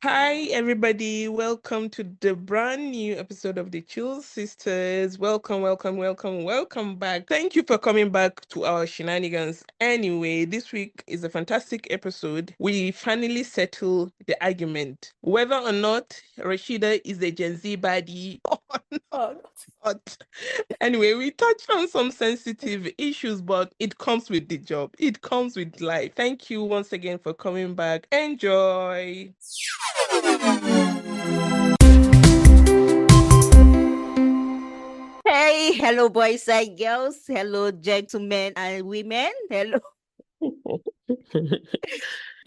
Hi, everybody. Welcome to the brand new episode of the Chill Sisters. Welcome back. Thank you for coming back to our shenanigans. Anyway, this week is a fantastic episode. We finally settle the argument whether or not Rashida is a Gen Z baddie or not. Anyway, we touched on some sensitive issues, but it comes with the job. It comes with life. Thank you once again for coming back. Enjoy. Hey, hello, boys and girls. Hello, gentlemen and women. Hello.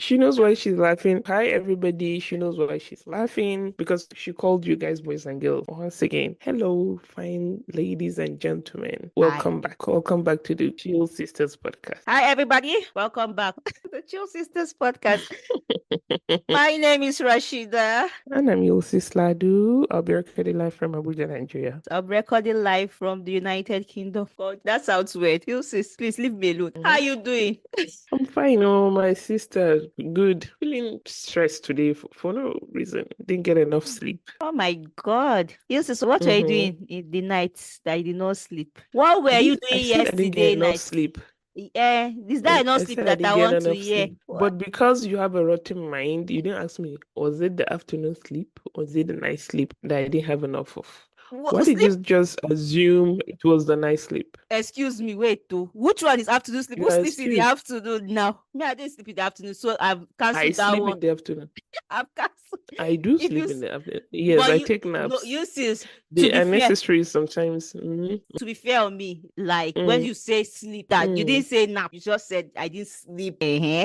She knows why she's laughing. Hi, everybody. She knows why she's laughing because she called you guys boys and girls. Once again, hello, fine ladies and gentlemen. Hi. Welcome back. Welcome back to the Chill Sisters podcast. Hi, everybody. Welcome back to the Chill Sisters podcast. My name is Rashida. And I'm Yulsis Ladu. I'll be recording live from Abuja, Nigeria. I'm recording live from the United Kingdom. God, that sounds weird. You sis, please leave me alone. How are you doing? I'm fine. Oh, my sister, good. Feeling stressed today for no reason. Didn't get enough sleep. Oh my God. You sis, what were you Mhm. doing in the night that you did not sleep? What were I you didn't- I doing said I didn't get yesterday enough night? sleep. Is that enough I sleep said I that I didn't get want to enough hear? sleep. But because you have a rotten mind, you didn't ask me, was it the afternoon sleep or was it the night sleep that I didn't have enough of? Why did Sleep? you just assume it was the night sleep? Excuse me, wait though. Which one is afternoon sleep? You Who are sleeps in the excused. afternoon now? Me, I didn't sleep in the afternoon, so I've I cancelled that sleep one. in the afternoon. I've cancelled. I do If sleep you in the afternoon. Yes, but I you take no, naps. you sis, to They be are fair, necessary sometimes. to be fair on me, like when you say sleep, that you didn't say nap, you just said I didn't sleep.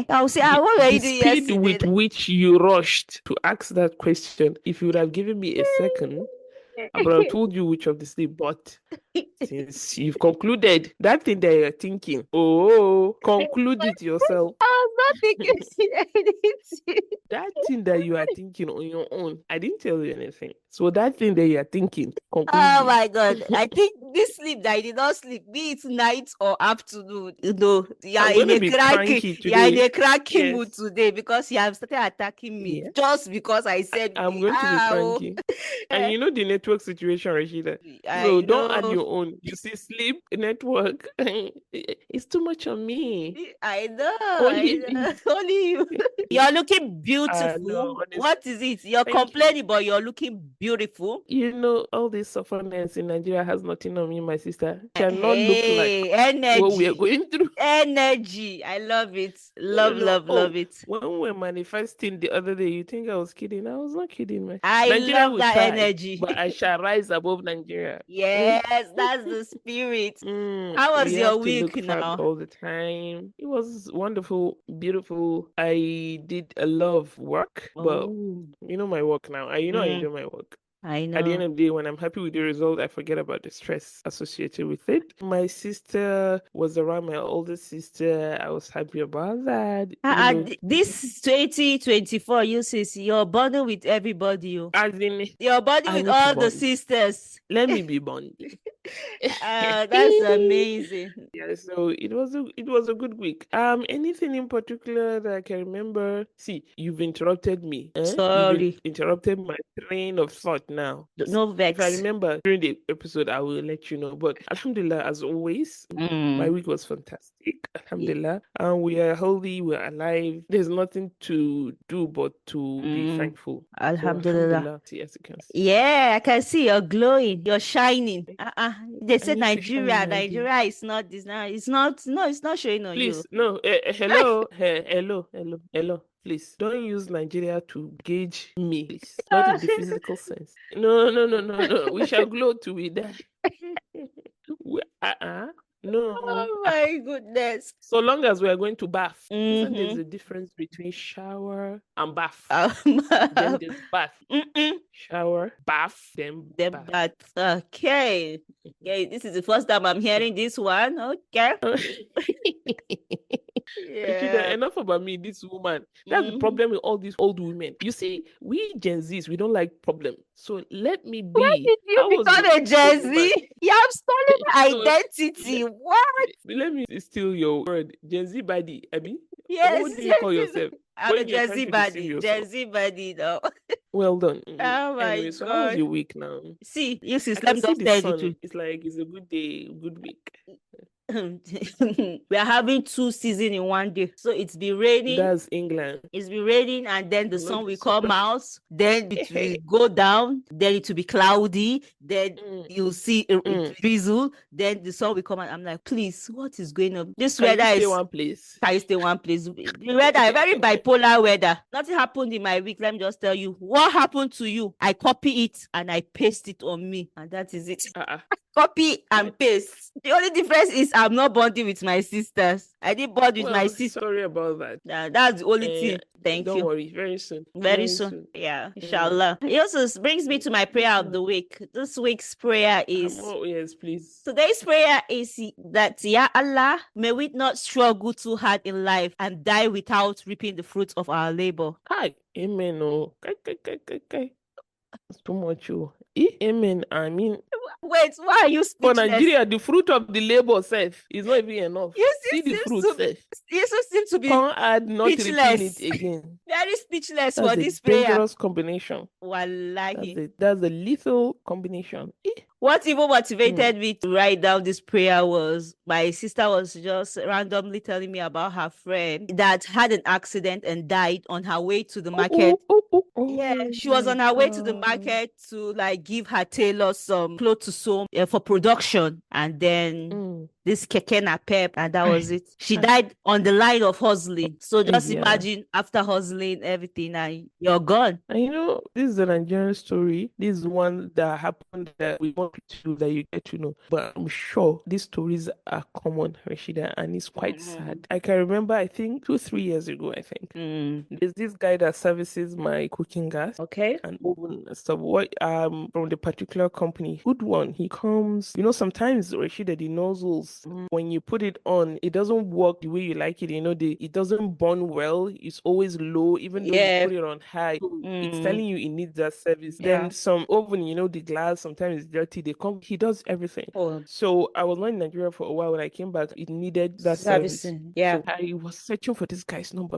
I'll say, what were The you doing speed yesterday? with which you rushed to ask that question, if you would have given me a second, I would have told you which of the sleep, but since you've concluded that thing that you're thinking, conclude it yourself. I was not thinking anything. That thing that you are thinking on your own, I didn't tell you anything. So that thing that you are thinking, conclude Oh it. my God. I think this sleep that I did not sleep, be it night or afternoon, you're I'm in going to a be cranky, cranky you're in today. a cranky Yes. mood today because you have started attacking me Yeah. just because I said I'm going to be cranky. And you know the network situation, Rashida. So I don't add know. your own. You see, sleep, network. It's too much on me. I know. Only I know. me. Only you. You're looking No, beautiful. honestly. What is it? You're Thank you. complaining, but you're looking beautiful. You know, all this sufferness in Nigeria has nothing on me, my sister. Cannot look like Hey, what we are energy. going through. Energy. I love it. Love, No. love, love it. When we were manifesting the other day, you think I was kidding? I was not kidding, man. I Nigeria love will that try, energy. but I shall rise above Nigeria. Yes, that's the spirit. How was We your have to week look fab now? all the time. It was wonderful, beautiful. I did a lot of work, but Oh, you know my work now. I mm, do my work. I At the end know. of the day, when I'm happy with the result, I forget about the stress associated with it. My sister was around, my older sister. I was happy about that. This 2024, you sis, you're bonding with everybody. As in, You're bonding I with need to all the bond. sisters. Let me be bonding. That's amazing. Yeah, so it was a good week. Anything in particular that I can remember? See, you've interrupted me. Sorry. Interrupted my train of thought now. No If I vex. remember during the episode, I will let you know. But Alhamdulillah, as always, my week was fantastic. Alhamdulillah. And we are healthy, we're alive. There's nothing to do but to be thankful. So Alhamdulillah. yes, you can see. Yeah, I can see you're glowing, you're shining. They say I need to shine, my dear. Nigeria is not this now. It's not, no, it's not showing on you. Please, no. Hello. Please, don't use Nigeria to gauge me. Please, not in the physical sense. No. We shall glow till we die. No. Oh my goodness. So long as we are going to bath. Isn't there Mhm. a difference between shower and bath? Um, Then there's bath. mm-mm. Shower, bath, then The bath. bat. Okay. Okay, this is the first time I'm hearing this one. Okay. Rashida, Yeah. enough about me, this woman. That's the problem with all these old women. You see, we Gen Zs, we don't like problem. So let me When be. did you I was become a Gen old woman. Z? You have stolen my No, identity. What? let me steal your word. Gen Z body, Abby. Yes, What do you call yes. yourself I'm a when you're Gen trying Z to deceive body. Gen yourself? Z body, though. Well done. Oh my Anyway, so how was God. your week now? See, you sis, I let can me see just the tell you the sun. truth. It's like it's a good day, good week. We are having 2 seasons in one day. So it's been raining. That's England. It's been raining, and then the Not sun the will sun. come out. Then it will go down. Then it will be cloudy. Then you'll see it drizzle. Then the sun will come out. I'm like, please, what is going on? This Can weather you stay is. one place? Can you stay one place? The weather, very bipolar weather. Nothing happened in my week. Let me just tell you what happened to you. I copy it and I paste it on me, and that is it. Copy and paste. The only difference is I'm not bonding with my sisters. I did bond with my Well, sister. sorry about that. That's the only thing. Thank Don't you. worry, very soon. Very soon. Yeah, inshallah. It also brings me to my prayer of the week. This week's prayer is. Oh, yes, please. Today's prayer is that, Ya Allah, may we not struggle too hard in life and die without reaping the fruits of our labor. Hi, amen. Oh, Kai. That's too much. Oh, amen. I mean, wait, why are you for speechless? Nigeria, the fruit of the labor self is not even enough. You see the fruit self. You seem to be Can't add not repeating speechless. it again. Very speechless That's for a this prayer. dangerous combination. Wallahi. That's a lethal combination. What even motivated me to write down this prayer was my sister was just randomly telling me about her friend that had an accident and died on her way to the market. Yeah, she was on her way to the market to like give her tailor some clothes to sew for production, and then this keke napep, and that was it. She died on the line of hustling. So just imagine after hustling everything and you're gone. And you know, this is a Nigerian story. This is one that happened that we want to that you get to know. But I'm sure these stories are common, Rashida, and it's quite sad. I can remember, I think 2-3 years ago, I think. There's this guy that services my cooking gas. Okay. And oven and stuff. What from the particular company, good one. He comes, you know, sometimes Rashida, the nozzles, when you put it on, it doesn't work the way you like it. You know, it doesn't burn well. It's always low, even though you put it on high. It's telling you it needs that service. Then some oven, you know, the glass sometimes it's dirty. He does everything. So I was not in Nigeria for a while. When I came back, it needed that service. Yeah. So I was searching for this guy's number.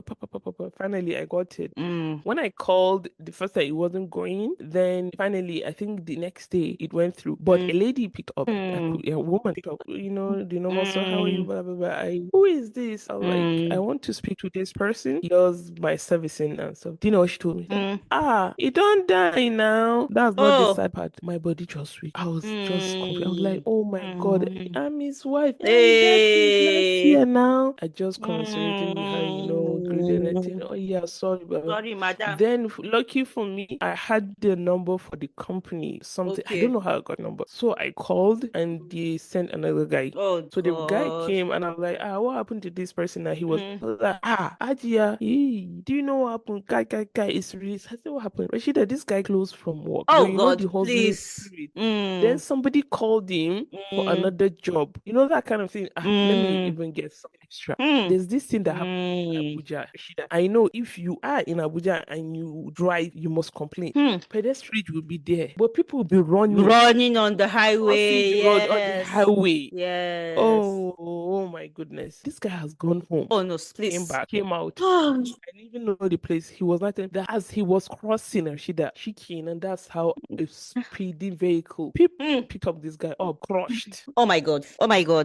Finally, I got it. When I called the first time, it wasn't going. Then finally, I think the next day it went through. But a lady picked up. A woman picked up. You know, the normal. So how are you? Blah blah blah. Who is this? I was like, I want to speak to this person. He does my servicing and stuff. Do you know what she told me? He don't die now. That's not the sad part. My body just weak. I was just confused. I was like, oh my God, I'm his wife. Last year now. I just commiserated with her, you know, greeted anything. Oh yeah, sorry, but Sorry, madam. then lucky for me, I had the number for the company. Something I don't know how I got the number. So I called and they sent another guy. So the guy came and I was like, what happened to this person? And he was like, Ajia, do you know what happened? Guy is released. I said, what happened? Rashida, this guy closed from work. Oh you God, know the please. Then somebody called him for another job. You know that kind of thing. Let me even get some extra. There's this thing that happened in Abuja. Rashida, I know if you are in Abuja and you drive, you must complain. Pedestrians will be there, but people will be running on the highway. Road on the highway. Yes. Oh my goodness. This guy has gone home. Oh no, please. Came back, came out. I didn't even know the place. He was not that as he was crossing Rashida, chicken, and that's how a speeding vehicle picked up this guy up, crushed. Oh my God.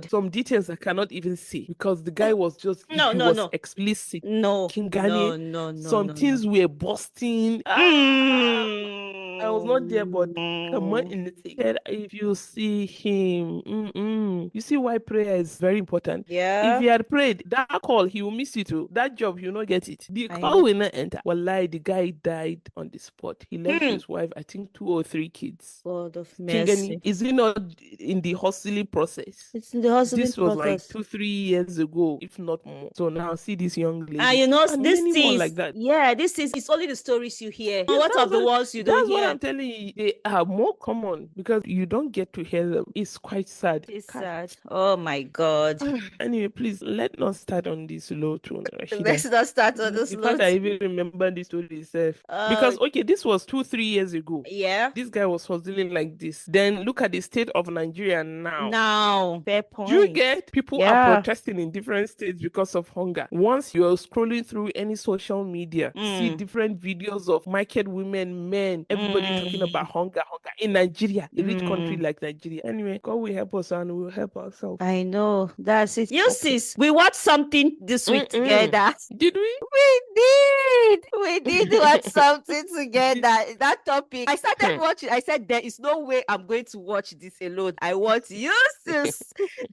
Some details I cannot even see because the guy was just No. explicit. No. Kingani. No. Some things were busting. I was not there, but come on in the ticket. If you see him, you see why prayer is very important. Yeah. If he had prayed, that call, he will miss you too. That job, he will not get it. The call will not enter. Wallahi, the guy died on the spot. He left his wife, I think 2 or 3 kids. God of mercy. Is it not in the hustling process? It's in the hustling process. This was like 2-3 years ago, if not more. So now see this young lady. You know, and this many more thing like that. Yeah, this is it's only the stories you hear. What of the ones you don't hear? That's what I'm telling you, they are more common because you don't get to hear them. It's quite sad. It's Kai. sad. Oh my God. Anyway, please let not start on this low tone, Rashida. Let's not start on this The fact note. I even remember this story itself. Because okay, this was 2-3 years ago. Yeah. This guy was hustling like this. Then look at the state of Nigeria now. Now, fair point. Do you get people are Yeah. protesting in different states because of hunger? Once you're scrolling through any social media, see different videos of market women, men, everybody talking about hunger in Nigeria, a rich country like Nigeria. Anyway, God will help us and we'll help ourselves. I know. That's it. You sis, we watched something this week together. Did we? We did watch something together. That topic. I started watching. I said, there is no way I'm going to watch this alone. I want you sis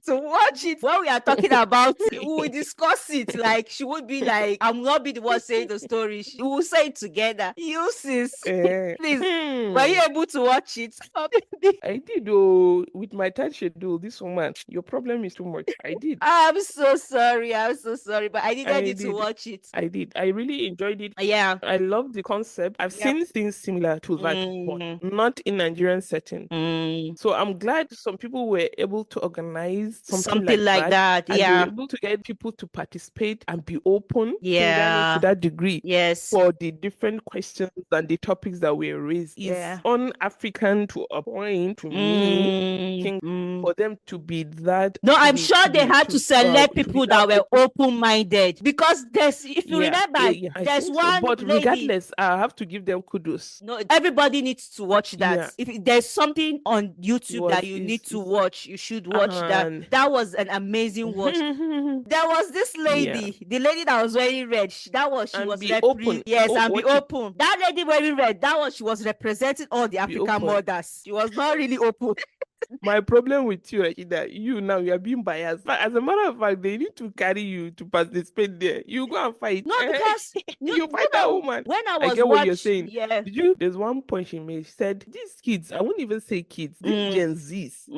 to watch it. When we are talking about it, we will discuss it. Like, she would be like, I'm not be the one saying the story. We will say it together. You sis, please. Were you able to watch it? I did, oh, with my tight schedule. This woman, your problem is too much. I did. I'm so sorry, but I needed you to watch it. I did. I really enjoyed it. Yeah. I love the concept. I've seen things similar to that, but not in Nigerian setting. So I'm glad some people were able to organize something like that. And they were able to get people to participate and be open to that degree. Yes. For the different questions and the topics that were raised. It's un-African to a point to me. For them to be that. No, I'm sure they had to select people that were open-minded, because there's, if you remember, there's one but lady. Regardless, I have to give them kudos. No, everybody needs to watch that. If there's something on YouTube that you need to watch, you should watch that. That was an amazing watch. There was this lady, the lady that was wearing red. She was open. Yes, and be open. That lady wearing red, she was representing all the African mothers. She was not really open. My problem with you, Rashida, you are being biased. But as a matter of fact, they need to carry you to participate there. You go and fight. No, because you fight that woman. When I was get what you're saying. Yeah. There's one point she made. She said, these kids, I wouldn't even say kids, these Gen Zs.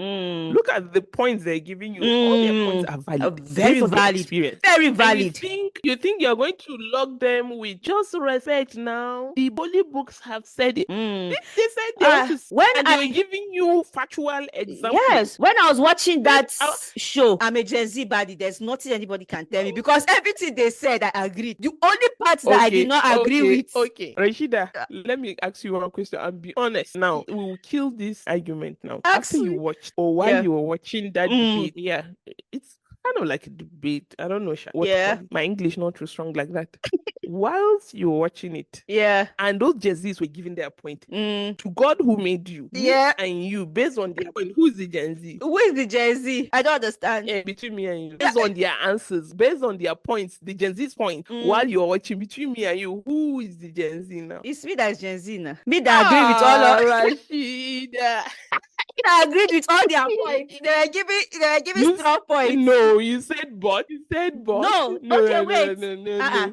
Look at the points they're giving you. All their points are valid. Very valid. Very valid. You think you're going to log them with just respect now? The Bolly books have said it. They said they were giving you factual examples. Yes, when I was watching that show, I'm a Gen Z body. There's nothing anybody can tell me, because everything they said, I agreed. The only part that I did not agree with. Okay, Rashida, let me ask you one question and be honest. Now, we will kill this argument now. After you watched, or while you were watching that debate, it's kind of like a debate. I don't know what my English not too strong like that. Whilst you were watching it, and those Gen Zs were giving their point to God who made you, and you, based on their point, who is the Gen Z? Who is the Gen Z? I don't understand. Between me and you, based on their answers, based on their points, the Gen Z's point, while you are watching, between me and you, who is the Gen Z now? It's me that is Gen Z now. Me that agree with all of Rashida. I agreed with all their points. They were giving strong points. No, you said but. No, okay, wait.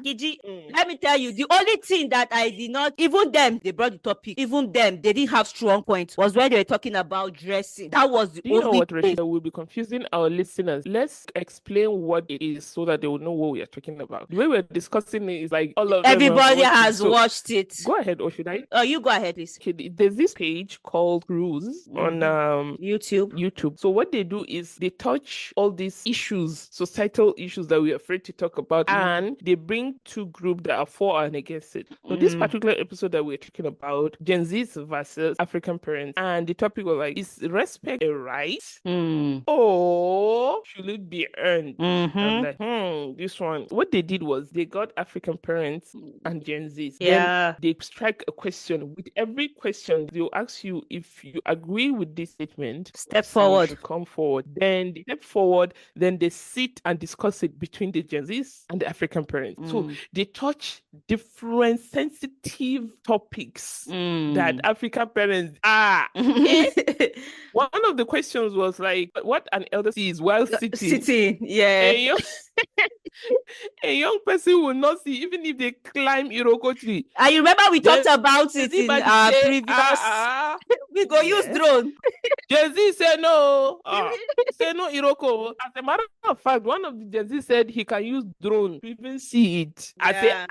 Kiji, let me tell you, the only thing that I did not, even them, they brought the topic, even them, they didn't have strong points, was when they were talking about dressing. That was the only know what, Rashida, will be confusing our listeners. Let's explain what it is so that they will know what we are talking about. The way we're discussing it is like all of everybody has watched it. Go ahead, or should I? Oh, you go ahead, please. Okay, there's this page called Cruise on YouTube. So what they do is they touch all these issues, societal issues that we're afraid to talk about, and they bring two groups that are for and against it. So this particular episode that we're talking about, Gen Zs versus African parents, and the topic was like, is respect a right or should it be earned? I'm like, this one, what they did was they got African parents and Gen Zs. Then they strike a question. With every question, they'll ask you if you agree with this statement. Step forward. Come forward. Then they step forward. Then they sit and discuss it between the Gen Zs and the African parents. So they touch different sensitive topics that African parents are. One of the questions was like, what an elder sees while sitting. A young person will not see, even if they climb Iroko tree. I remember we talked about it in our previous. We go use drone. Gen Z said no. Say no, Iroko. As a matter of fact, one of the Gen Z said he can use drone to even see it. I say,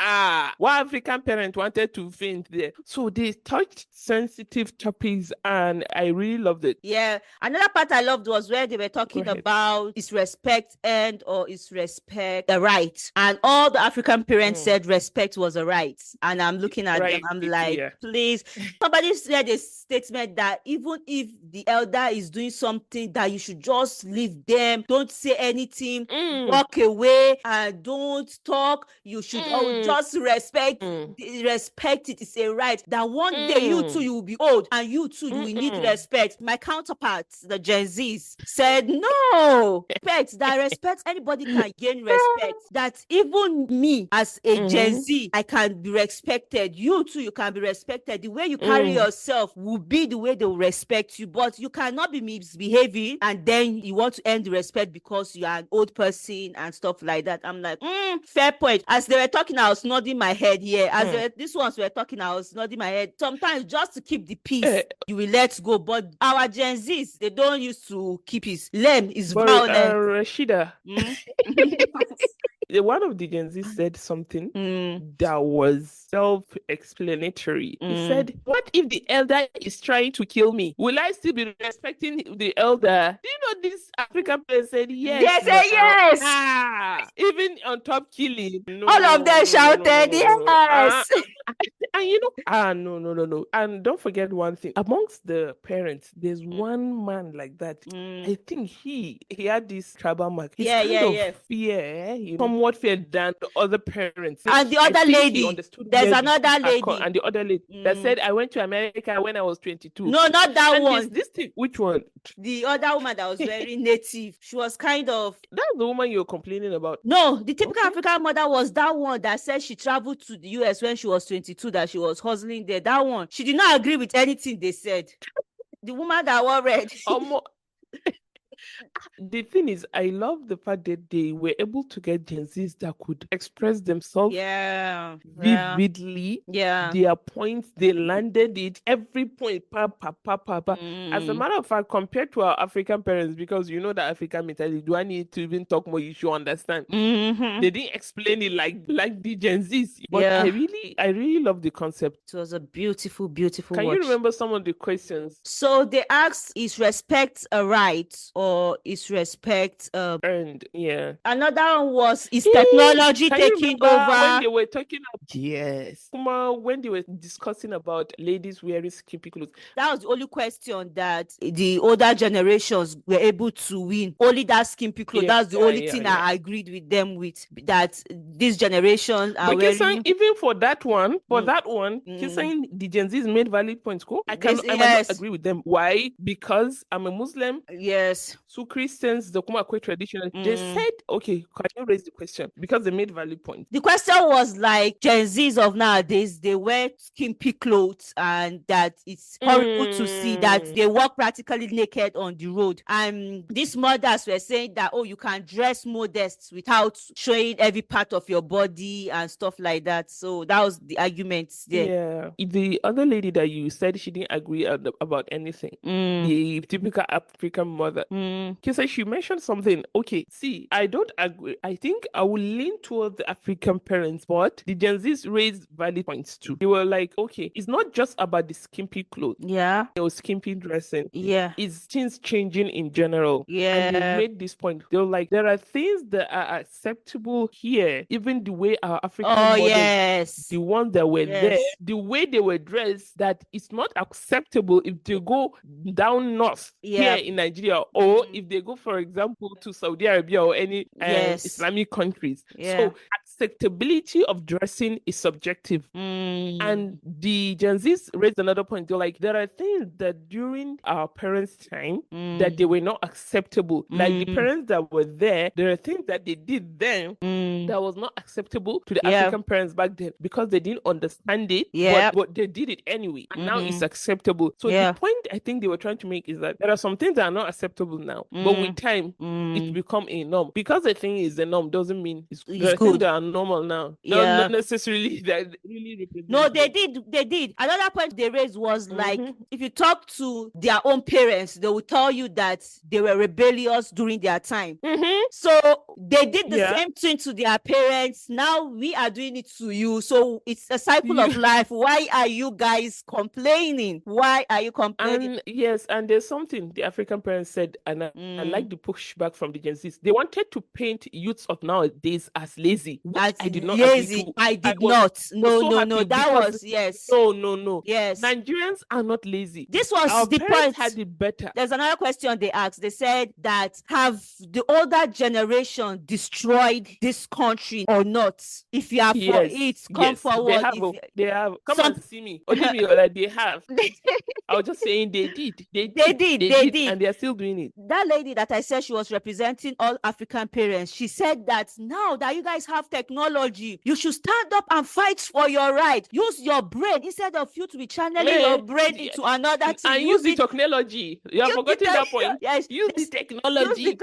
one African parent wanted to faint there. So they touched sensitive topics and I really loved it. Yeah. Another part I loved was where they were talking ahead. about is respect and or is respect a right? And all the African parents said respect was a right. And I'm looking at them, I'm like, please. Somebody said a statement that even if the elder is doing something that you should just leave them, don't say anything, walk away and don't talk. You should just respect it. It's a right that one day you too, you will be old and you too, you will need respect. My counterparts, the Gen Zs, said no. Respect, anybody can gain respect. That even me as a Gen Z, I can be respected. You too, you can be respected. The way you carry yourself will be the way they will respect you. But you cannot be misbehaving and then you want to earn the respect because you are an old person and stuff like that. I'm like, fair point. As they were talking, I was nodding my head here. These ones were talking, I was nodding my head. Sometimes just to keep the peace, you will let go. But our Gen Zs, they don't used to keep his lem is violent. Rashida. One of the Gen Z said something that was self-explanatory. He said, what if the elder is trying to kill me? Will I still be respecting the elder? Do you know this African person said yes? They say yes. Even on top killing. All of them shouted yes. And you know, no. And don't forget one thing. Amongst the parents, there's one man like that. I think he had this tribal mark. He's kind of fear, somewhat fear than the other parents. And the other lady, there's another lady. And the other lady that said, I went to America when I was 22. No, not that and one. This thing, which one? The other woman that was very native. She was kind of... That's the woman you're complaining about. No, the typical African mother was that one that said she traveled to the US when she was 22, that she was hustling there. That one. She did not agree with anything they said. The woman that wore red. The thing is, I love the fact that they were able to get Gen Zs that could express themselves vividly. Their points, they landed it. Every point, As a matter of fact, compared to our African parents, because you know that African mentality, do I need to even talk more? You should understand. They didn't explain it like the Gen Zs. But I really love the concept. It was a beautiful, beautiful Can watch. you remember some of the questions? So they asked, is respect a right or is respect earned? Yeah. Another one was, is technology taking over? When they were talking about when they were discussing about ladies wearing skimpy clothes. That was the only question that the older generations were able to win. Only that skimpy clothes. That's the only thing I agreed with them with, that this generation are wearing. Even for that one, he's saying the Gen Zs made valid points. I might not agree with them. Why? Because I'm a Muslim. Yes. So Christians, the Kumakwe tradition, they said, okay, can you raise the question? Because they made valid points. The question was like, Gen Zs of nowadays, they wear skimpy clothes and that it's horrible to see that they walk practically naked on the road. And these mothers were saying that, you can dress modest without showing every part of your body and stuff like that. So that was the argument there. Yeah. The other lady that you said she didn't agree about anything, the typical African mother, she mentioned something. Okay, see, I don't agree. I think I will lean towards the African parents, but the Gen Zs raised valid points too. They were like, okay, it's not just about the skimpy clothes. Yeah. Or skimpy dressing. Yeah. It's things changing in general. Yeah. And they made this point. They were like, there are things that are acceptable here. Even the way our African mothers, the ones that were there, the way they were dressed, that it's not acceptable if they go down north here in Nigeria, or if they go, for example, to Saudi Arabia or any Islamic countries. So acceptability of dressing is subjective. And the Gen Zs raised another point. They're like, there are things that during our parents' time that they were not acceptable. Like the parents that were there are things that they did then that was not acceptable to the African parents back then because they didn't understand it, but they did it anyway. And now it's acceptable. So the point I think they were trying to make is that there are some things that are not acceptable now. But with time, it become a norm. Because the thing is a norm doesn't mean it's It's the things good. that are normal now. Yeah. Not necessarily that really represent. No, they them. did. Another point they raised was like, Mhm. if you talk to their own parents, they will tell you that they were rebellious during their time. Mhm. So they did the Yeah. same thing to their parents. Now we are doing it to you. So it's a cycle of life. Why are you guys complaining? Why are you complaining? And yes, and there's something the African parents said, and I like the pushback from the Gen Zs. They wanted to paint youths of nowadays as lazy, which As I did not lazy. agree to. I did was not. so No. happy That because was yes. no. Yes. Nigerians are not lazy. This was Our the parents point. had it better. There's another question they asked. They said that have the older generation destroyed this country or not? If you are for it, come forward. They have. Come Some- and see me. Odimiola, they have. I was just saying they did. They did, and they are still doing it. That lady that I said she was representing all African parents, she said that now that you guys have technology, you should stand up and fight for your right. Use your brain instead of you to be channeling your brain into another thing. And use the technology. You have forgotten that point. Yes. Use the technology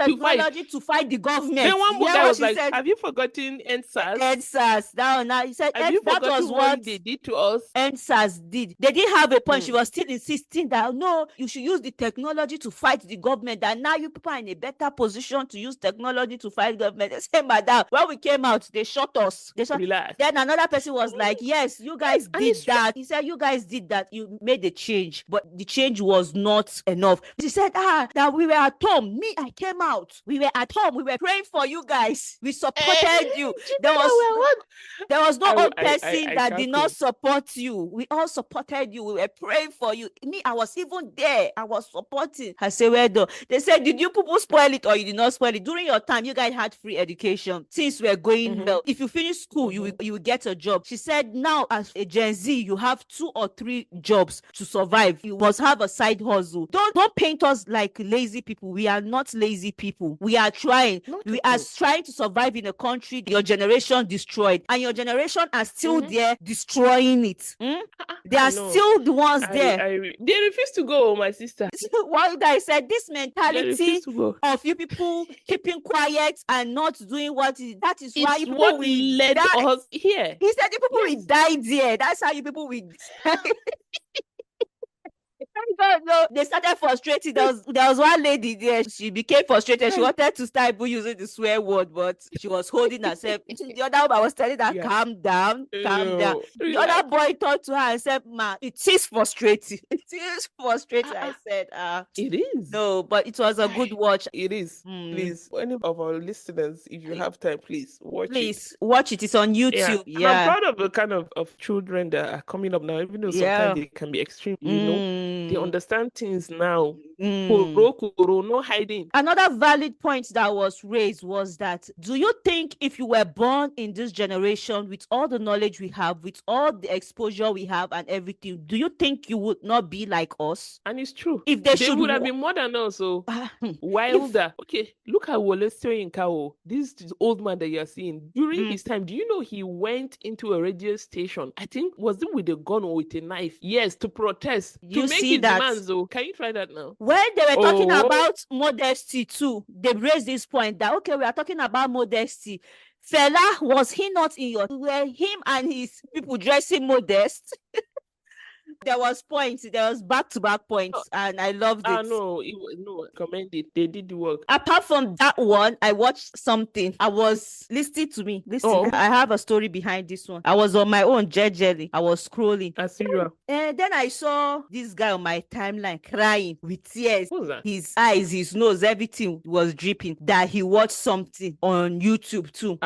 to fight the government. Then one guy was like, "Have you forgotten EndSARS?" EndSARS. Now he said, "Have you that forgotten was what they did to us?" EndSARS did. They didn't have a point. She was still insisting that no, you should use the technology to fight the government. That now you people are in a better position to use technology to fight government. They say, madam, when we came out, they shot us. Relax. Then another person was like, yes, you guys did that. He said, you guys did that. You made a change, but the change was not enough. She said, that we were at home. Me, I came out. We were at home. We were praying for you guys. We supported you. There was no one person that did not support you. We all supported you. We were praying for you. Me, I was even there. I was supporting. I say, well done. They said, did you people spoil it or you did not spoil it? During your time, you guys had free education. Things were going well. If you finish school, you will get a job. She said, now as a Gen Z, you have 2 or 3 jobs to survive. You must have a side hustle. Don't paint us like lazy people. We are not lazy people. We are trying. We are trying to survive in a country your generation destroyed, and your generation are still there destroying it. They are still the ones there. They refuse to go, my sister. What I said, this mentality of you people keeping quiet and not doing that is why you people what led us here. He said you people will die there. That's how you people will God, no. They started frustrating. There was one lady there. She became frustrated. She wanted to start using the swear word, but she was holding herself. The other one, I was telling her, calm down. The other boy turned to her and said, "Ma, it is frustrating. It is frustrating." I said, it is. No, but it was a good watch. It is. Please, any of our listeners, if you have time, please watch it. It's on YouTube. Yeah. I'm proud of the kind of children that are coming up now, even though sometimes they can be extreme, you know. They understand things now. No hiding. Another valid point that was raised was that, do you think if you were born in this generation with all the knowledge we have, with all the exposure we have and everything, do you think you would not be like us? And it's true. If they would have been more than us. So wilder. Okay, look at Wole Soyinka. This old man that you're seeing. During his time, do you know he went into a radio station? I think, was it with a gun or with a knife? Yes, to protest. To make his demands, though. Can you try that now? When they were talking about modesty too, they raised this point that, okay, we are talking about modesty. Fela, was he not in your... Were him and his people dressing modest? There was back-to-back points, and I loved it. No, commend it. They did the work. Apart from that one, I watched something. I was listening. I have a story behind this one. I was on my own, jejely. I was scrolling. As usual. And then I saw this guy on my timeline crying with tears. Who's that? His eyes, his nose, everything was dripping. That he watched something on YouTube too.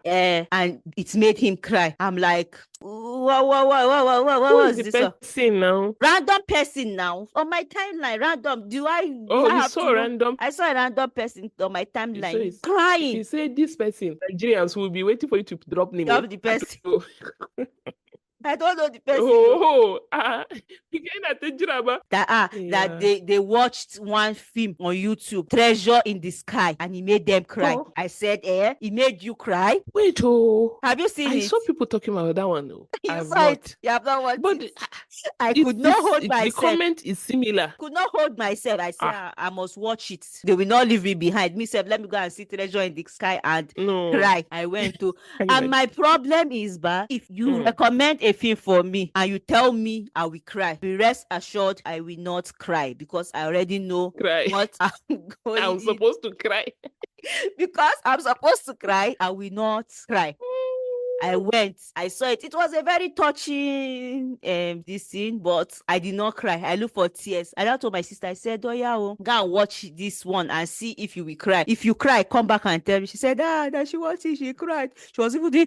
And it made him cry. I'm like, what was this? Person now? Random person now on my timeline. Random. You saw random? I saw a random person on my timeline crying. You say this person, Nigerians will be waiting for you to drop name. Drop the person. I don't know the person. Again, that they watched one film on YouTube, Treasure in the Sky, and he made them cry. Oh. I said, he made you cry? Wait, have you seen I it? saw people talking about that one though. You I've saw not. it. You have not watched But it. I could not hold myself. The comment is similar. Could not hold myself. I said, I must watch it. They will not leave me behind. Me said, let me go and see Treasure in the Sky and cry. I went to. And my problem is, if you recommend a film for me and you tell me I will cry, be rest assured I will not cry, because I already know what I'm supposed to cry. Because I'm supposed to cry, I will not cry. I went, I saw it. It was a very touching this scene, but I did not cry. I looked for tears. I told my sister, I said, go and watch this one and see if you will cry. If you cry, come back and tell me. She said, that she watched it, she cried. She was even doing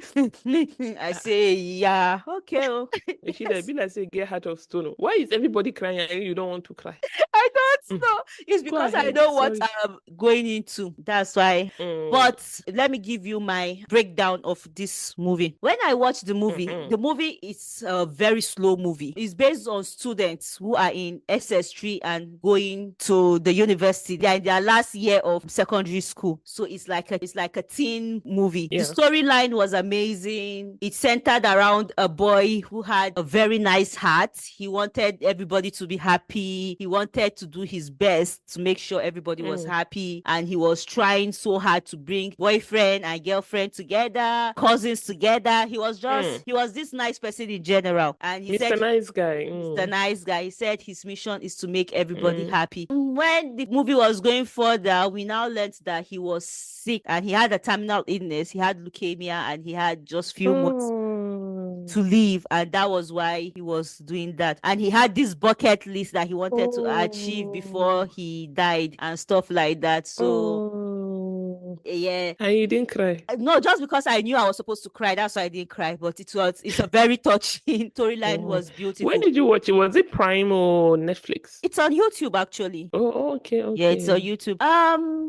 I say, yeah, okay. She be like, say, get heart of stone. Why is everybody crying and you don't want to cry? I don't know. It's because I know what I'm going into. That's why. But let me give you my breakdown of this movie. When I watched the movie, the movie is a very slow movie. It's based on students who are in SS3 and going to the university. They are in their last year of secondary school. So it's like a teen movie. Yeah. The storyline was amazing. It centered around a boy who had a very nice heart. He wanted everybody to be happy. He wanted to do his best to make sure everybody was happy. And he was trying so hard to bring boyfriend and girlfriend together, cousins together. He was just he was this nice person in general, and he said nice guy. Mr. Nice guy. He said his mission is to make everybody happy. When the movie was going further, we now learned that he was sick and he had a terminal illness. He had leukemia and he had just few months to live, and that was why he was doing that. And he had this bucket list that he wanted to achieve before he died and stuff like that. So yeah. And you didn't cry? No, just because I knew I was supposed to cry, that's why I didn't cry. But it's a very touching storyline. Was beautiful. When did you watch it? Was it Prime or Netflix? It's on YouTube actually. Oh, okay. Yeah, it's on YouTube.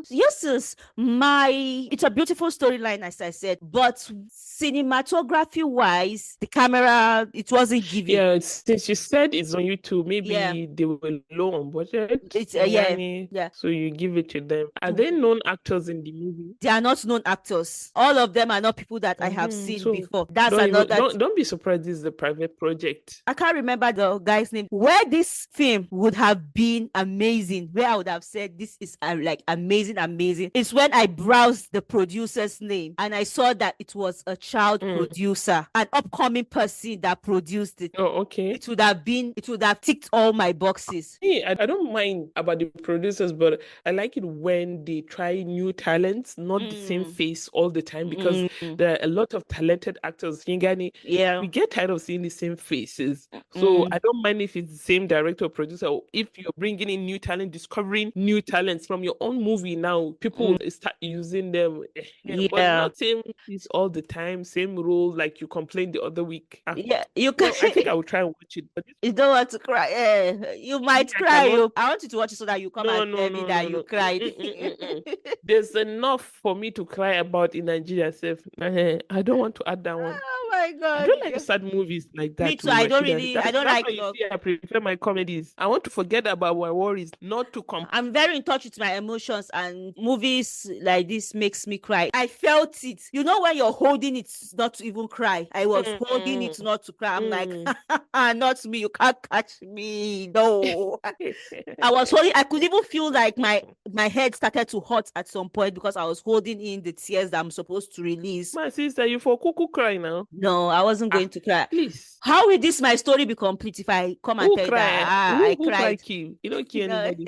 Yes, it's a beautiful storyline, as I said, but cinematography wise, the camera, it wasn't giving. Yeah, since you said it's on YouTube, maybe they were low on budget. It's yeah. So you give it to them. Are they known actors in the movie? They are not known actors. All of them are not people that I have seen before. That's another. Don't be surprised. This is a private project. I can't remember the guy's name. Where this film would have been amazing, where I would have said this is like amazing, is when I browsed the producer's name and I saw that it was a child producer, an upcoming person that produced it. Oh, okay. It would have ticked all my boxes. Hey, I don't mind about the producers, but I like it when they try new talents, not the same face all the time, because there are a lot of talented actors. Yeah, we get tired of seeing the same faces. So I don't mind if it's the same director or producer, or if you're bringing in new talent, discovering new talents from your own movie. Now people start using them, but not same face all the time, same role like you complained the other week. Yeah, you can. I think I will try and watch it. But you don't want to cry. You might cry. I want you to watch it so that you come and tell me that you cried. There's enough for me to cry about in Nigeria. I don't want to add that one. Oh my God. I don't like sad movies like that. Me too. I don't like. I prefer my comedies. I want to forget about my worries, not to come. I'm very in touch with my emotions, and movies like this makes me cry. I felt it. You know, when you're holding it not to even cry. I was holding it not to cry. I'm like, not me. You can't catch me. No. I was holding. I could even feel like my head started to hurt at some point because I was holding in the tears that I'm supposed to release. My sister, you for cuckoo cry now? No, I wasn't going to cry. Please. How will this my story be complete if I come and tell you that I cried? You don't care anybody.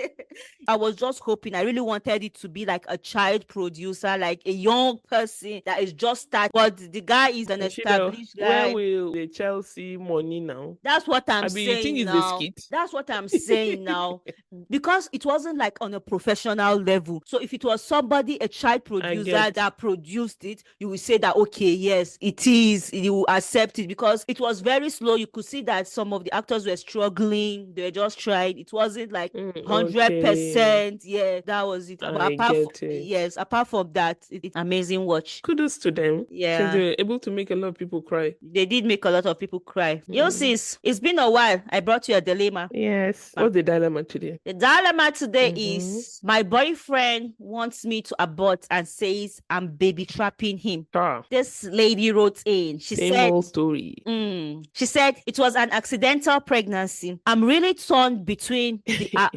I was just hoping. I really wanted it to be like a child producer, like a young person that is just starting. But the guy is an established guy. Where will the child see money now? That's what I'm saying. You think now. It's a skit? That's what I'm saying now. Because it wasn't like on a professional level. So if it was somebody, a child producer that produced it, you will say that, okay, yes, it is he will accept it, because it was very slow. You could see that some of the actors were struggling. They were just tried. It wasn't like 100%. Yeah, that was it. But yes, apart from that, it's amazing watch. Kudos to them. Yeah. Since they were able to make a lot of people cry. They did make a lot of people cry. Sis, it's been a while. I brought you a dilemma. Yes. What's the dilemma today? The dilemma today is my boyfriend wants me to abort and says I'm baby trapping him. This lady wrote in. She Same said, old story. She said it was an accidental pregnancy. I'm really torn between the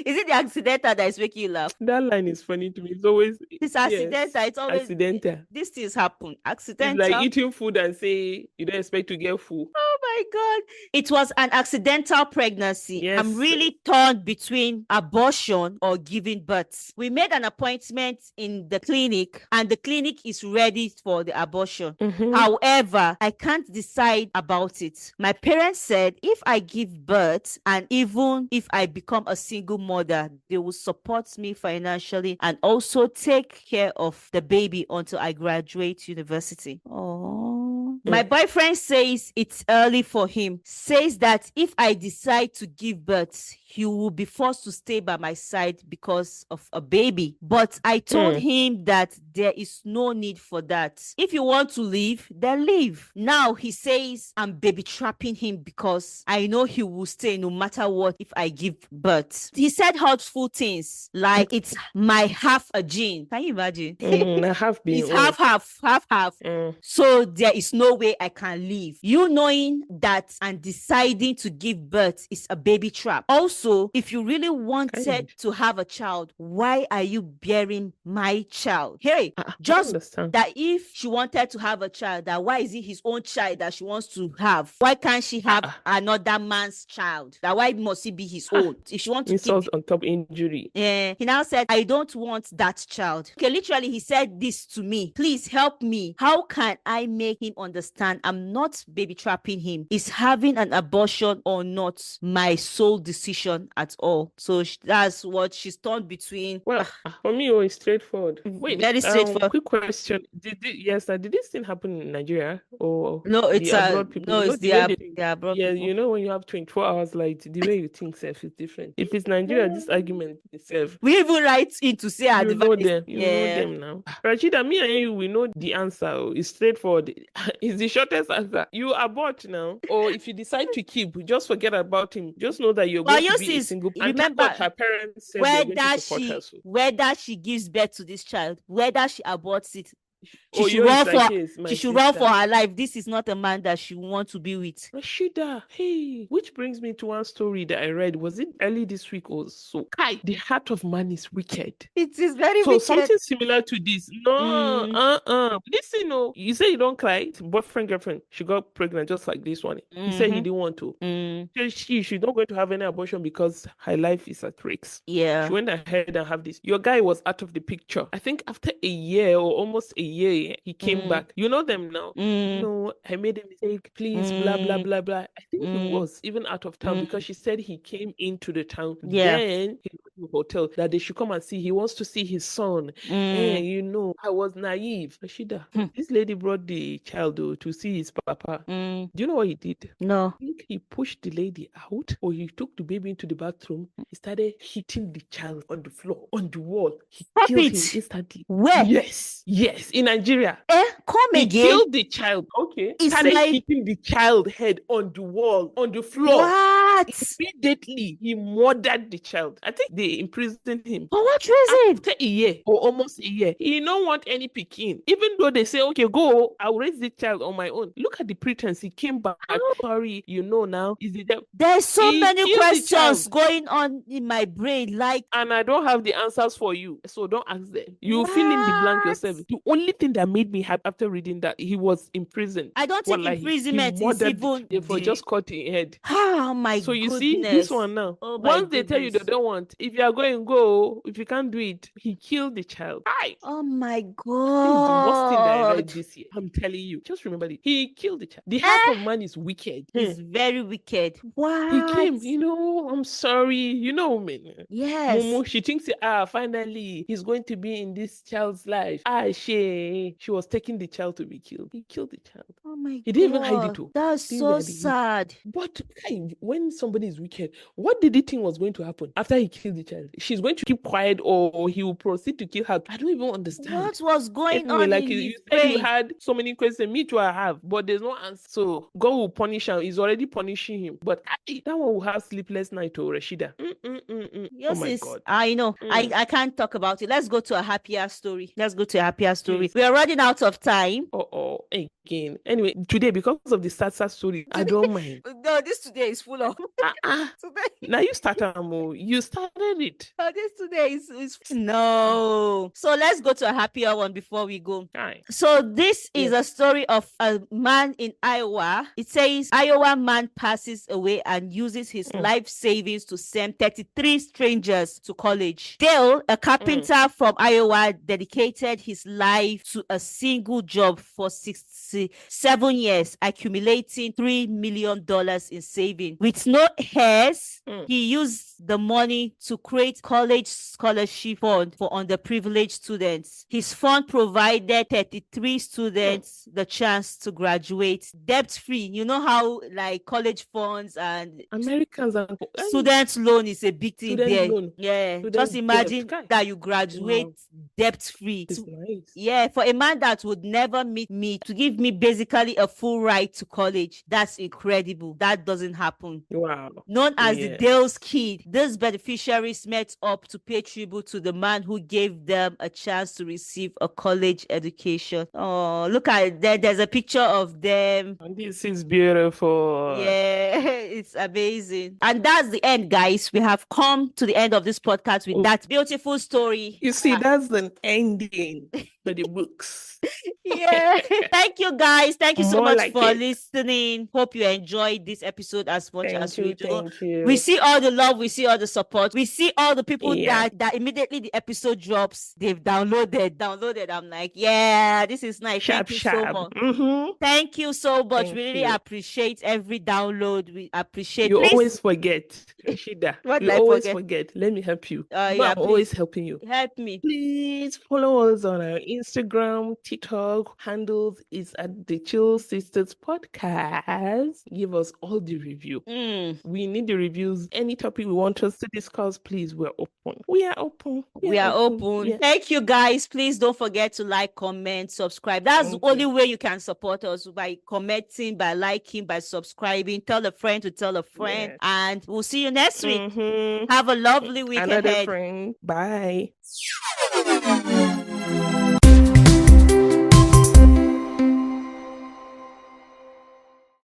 is it the accidental that is making you laugh? That line is funny to me. It's always accidental. Yes, it's always accidental. These things happen. Accidental. It's like eating food and say you don't expect to get full. Oh my God. It was an accidental pregnancy. Yes. I'm really torn between abortion or giving birth. We made an appointment in the clinic and the clinic is ready for the abortion. However, I can't decide about it. My parents said if I give birth and even if I become a single mother, they will support me financially and also take care of the baby until I graduate university. My boyfriend says it's early for him, says that if I decide to give birth, he will be forced to stay by my side because of a baby. But I told him that there is no need for that. If you want to leave, then leave. Now he says I'm baby trapping him because I know he will stay no matter what if I give birth. He said hurtful things like it's my half a gene. Can you imagine? It's half. So there is no way I can leave. You knowing that and deciding to give birth is a baby trap. Also, if you really wanted to have a child, why are you bearing my child? Hey, just that if she wanted to have a child, that why is it his own child that she wants to have? Why can't she have another man's child? That why must it be his own? If she wants to insult on top injury. Yeah. He now said, I don't want that child. Okay, literally he said this to me. Please help me. How can I make him understand I'm not baby trapping him? Is having an abortion or not my sole decision at all? So that's what she's torn between. Well, for me, it's straightforward. Wait, very straightforward. Quick question: did this thing happen in Nigeria or no? It's abroad people? No, it's the abroad. Yeah, people. you know when you have 24 hours light, the way you think self is different. If it's Nigeria, this argument itself. We even write in to say you know them. You know them now. Rashida, me and you, we know the answer. It's straightforward. It's the shortest answer. You abort now, or if you decide to keep, just forget about him. Just know that you're going to be a single. Remember, her parents said whether she gives birth to this child, whether she aborts it, she should run for her life. This is not a man that she wants to be with. Rashida, hey, which brings me to one story that I read. Was it early this week or so? Kai, the heart of man is wicked. It is very wicked. So something similar to this. No, listen, no. You say you don't cry. Boyfriend, girlfriend, she got pregnant just like this one. He said he didn't want to. She's not going to have any abortion because her life is at risk. Yeah. She went ahead and have this. Your guy was out of the picture. I think after a year or almost a year, he came back. You know them now. No, I made a mistake. Please, blah, blah, blah, blah. I think he was even out of town because she said he came into the town. Yeah. Then he went to the hotel that they should come and see. He wants to see his son. And you know, I was naive. Rashida, this lady brought the child to see his papa. Do you know what he did? No. I think he pushed the lady out, or he took the baby into the bathroom. He started hitting the child on the floor, on the wall. He killed him instantly. Where? Yes, in Nigeria. Come he again. Killed the child. Okay. Started hitting the child head on the wall, on the floor. What? Immediately, he murdered the child. I think they imprisoned him. For what reason? After a year, or almost a year. He don't want any pikin. Even though they say, okay, go, I'll raise the child on my own. Look at the pretense. He came back. Sorry, you know now. Is it that? There's so many questions going on in my brain. And I don't have the answers for you. So don't ask them. You fill in the blank yourself. The only thing that made me happy after reading that, he was imprisoned. I don't think imprisonment is even... for just cutting head. Oh my So you see, this one now, Oh my once they tell you they goodness. don't want, if you are going, go. If you can't do it, he killed the child. Aye. Oh my This is the worst thing that I read God. this year. I'm telling you. Just remember it. He killed the child. The heart of man is wicked. It's very wicked. He What? came, I'm sorry. Man. Yes. Momo, she thinks, finally, he's going to be in this child's life. She was taking the child to be killed. He killed the child. Oh my God. He didn't even hide it too. That's so sad. But when somebody is wicked, what did he think was going to happen after he killed the child? She's going to keep quiet or he will proceed to kill her. I don't even understand. What was going on Like in you his said, you brain? had so many questions. Me too, I have, but there's no answer. So God will punish him. He's already punishing him. But that one will have sleepless night to Rashida. Yes, oh my God. I know. I can't talk about it. Let's go to a happier story. Please. We are running out of time. Again. Anyway, today, because of the sad story, I don't mind. No, this today is full of. Now you started, Amo. You started it. This today is no. So let's go to a happier one before we go. Aye. So this is a story of a man in Iowa. It says Iowa man passes away and uses his life savings to send 33 strangers to college. Dale, a carpenter from Iowa, dedicated his life to a single job for 67 years, accumulating $3 million in savings. With no heirs, he used the money to create college scholarship fund for underprivileged students. His fund provided 33 students the chance to graduate debt-free. You know how like college funds and Americans and student loan is a big thing there. Loan. Yeah, Student just imagine debt. that you graduate debt-free. It's nice. Yeah, for a man that would never meet me to give me basically a full ride to college, that's incredible. That doesn't happen. Wow. Known as the Dale's Kid, these beneficiaries met up to pay tribute to the man who gave them a chance to receive a college education. Oh, look at that. There's a picture of them. And this is beautiful. Yeah, it's amazing. And that's the end, guys. We have come to the end of this podcast with that beautiful story. You see, that's the ending for the books. Yeah. Thank you, guys. Thank you so More much like for it. listening. Hope you enjoyed this episode as much as we do. Thank you. We see all the love, we see all the support, we see all the people Yeah. that immediately the episode drops, they've downloaded. I'm like, yeah, this is nice. Thank you so much. Thank you so much. Thank We really you. appreciate every download. We appreciate. You Please always forget, Rashida. What You did I always forget? forget. Let me help you. Yeah, I'm always helping you. help me. Please follow us on our Instagram, TikTok handles is at the Chill Sisters Podcast. Give us all the review. We need the reviews. Any topic we want us to discuss, please, we're open. We are open. We are open. Yeah. Thank you, guys. Please don't forget to like, comment, subscribe. That's the only way you can support us, by commenting, by liking, by subscribing. Tell a friend to tell a friend. Yes. And we'll see you next week. Have a lovely week Another ahead. friend. Bye.